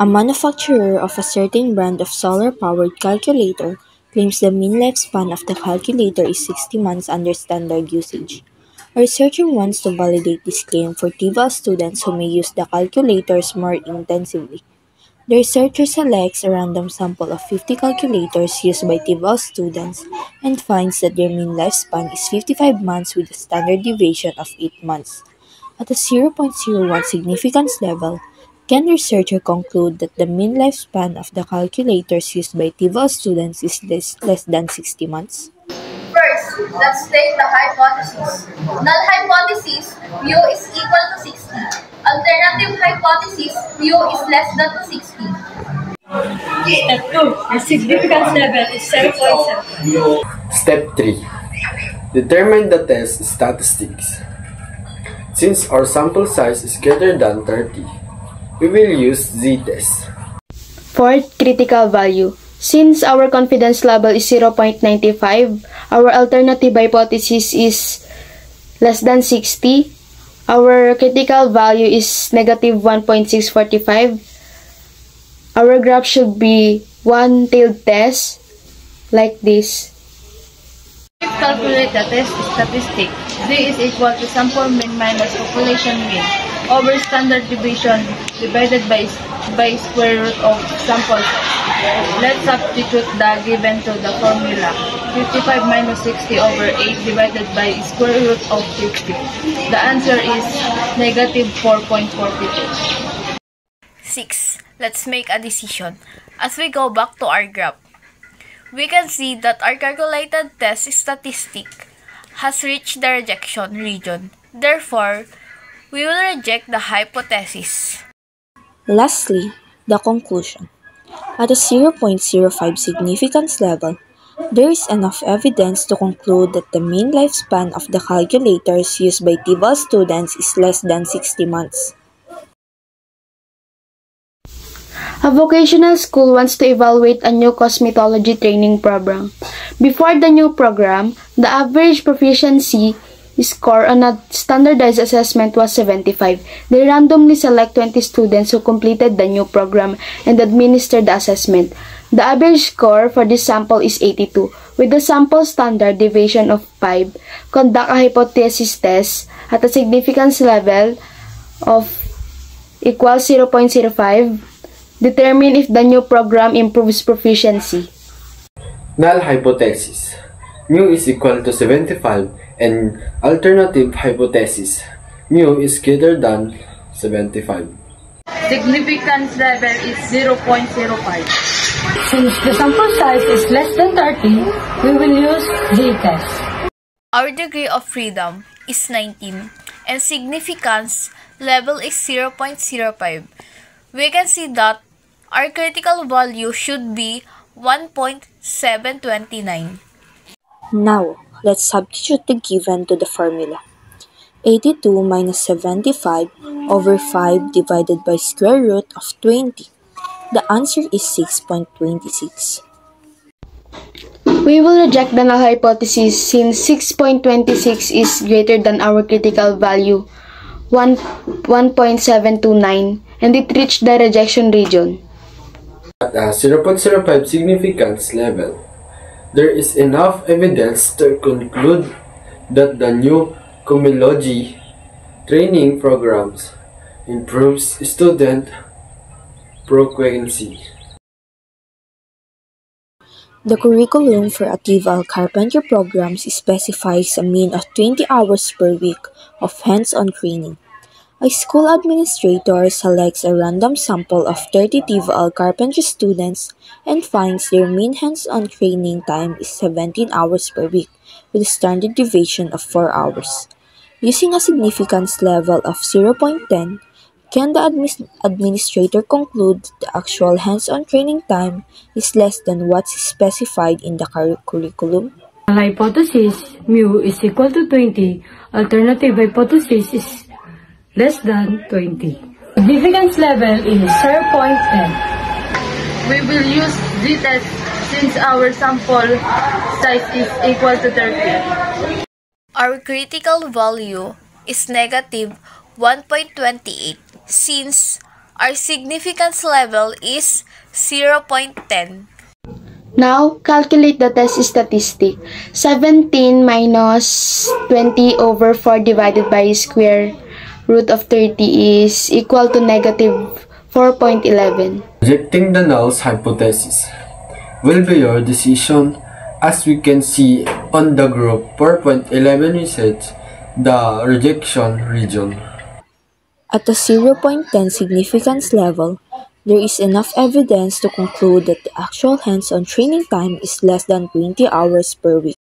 A manufacturer of a certain brand of solar-powered calculator claims the mean lifespan of the calculator is 60 months under standard usage. A researcher wants to validate this claim for TEFL students who may use the calculators more intensively. The researcher selects a random sample of 50 calculators used by TEFL students and finds that their mean lifespan is 55 months with a standard deviation of 8 months. At a 0.01 significance level, can the researcher conclude that the mean lifespan of the calculators used by TEFL students is less than 60 months? First, let's state the hypothesis. Null hypothesis, mu is equal to 60. Alternative hypothesis, mu is less than 60. Step 2. The significance level is 0.7. Step 3. Determine the test statistics. Since our sample size is greater than 30, we will use z-test. Fourth, critical value. Since our confidence level is 0.95, our alternative hypothesis is less than 60. Our critical value is negative 1.645. Our graph should be one-tailed test, like this. Calculate the test statistic. Z is equal to sample mean minus population mean over standard deviation divided by square root of sample size. Let's substitute the given to the formula. 55 minus 60 over 8 divided by square root of 50. The answer is negative 4.42. 6. Let's make a decision. As we go back to our graph, we can see that our calculated test statistic has reached the rejection region. Therefore, we will reject the hypothesis. Lastly, the conclusion. At a 0.05 significance level, there is enough evidence to conclude that the mean lifespan of the calculators used by TEFL students is less than 60 months. A vocational school wants to evaluate a new cosmetology training program. Before the new program, the average proficiency score on a standardized assessment was 75. They randomly select 20 students who completed the new program and administer the assessment. The average score for this sample is 82. With the sample standard deviation of 5, conduct a hypothesis test at a significance level of equals 0.05. Determine if the new program improves proficiency. Null hypothesis. Mu is equal to 75 and alternative hypothesis. Mu is greater than 75. Significance level is 0.05. Since the sample size is less than 30, we will use z-test. Our degree of freedom is 19 and significance level is 0.05. We can see that our critical value should be 1.729. Now, let's substitute the given to the formula. 82 minus 75 over 5 divided by square root of 20. The answer is 6.26. We will reject the null hypothesis since 6.26 is greater than our critical value, 1.729, and it reached the rejection region. At a 0.05 significance level, there is enough evidence to conclude that the new cosmetology training programs improves student proficiency. The curriculum for a TEFL carpentry program specifies a mean of 20 hours per week of hands-on training. A school administrator selects a random sample of 30 TEFL carpentry students and finds their mean hands-on training time is 17 hours per week with a standard deviation of 4 hours. Using a significance level of 0.10, can the administrator conclude that the actual hands-on training time is less than what's specified in the curriculum? Hypothesis mu is equal to 20. Alternative hypothesis is less than 20. Significance level is 0.10. We will use z-test since our sample size is equal to 30. Our critical value is negative 1.28 since Our significance level is 0.10. Now, calculate the test statistic. 17 minus 20 over 4 divided by square root of 30 is equal to negative 4.11. Rejecting the null hypothesis will be your decision. As we can see on the group 4.11 resets the rejection region. At the 0.10 significance level, there is enough evidence to conclude that the actual hands-on training time is less than 20 hours per week.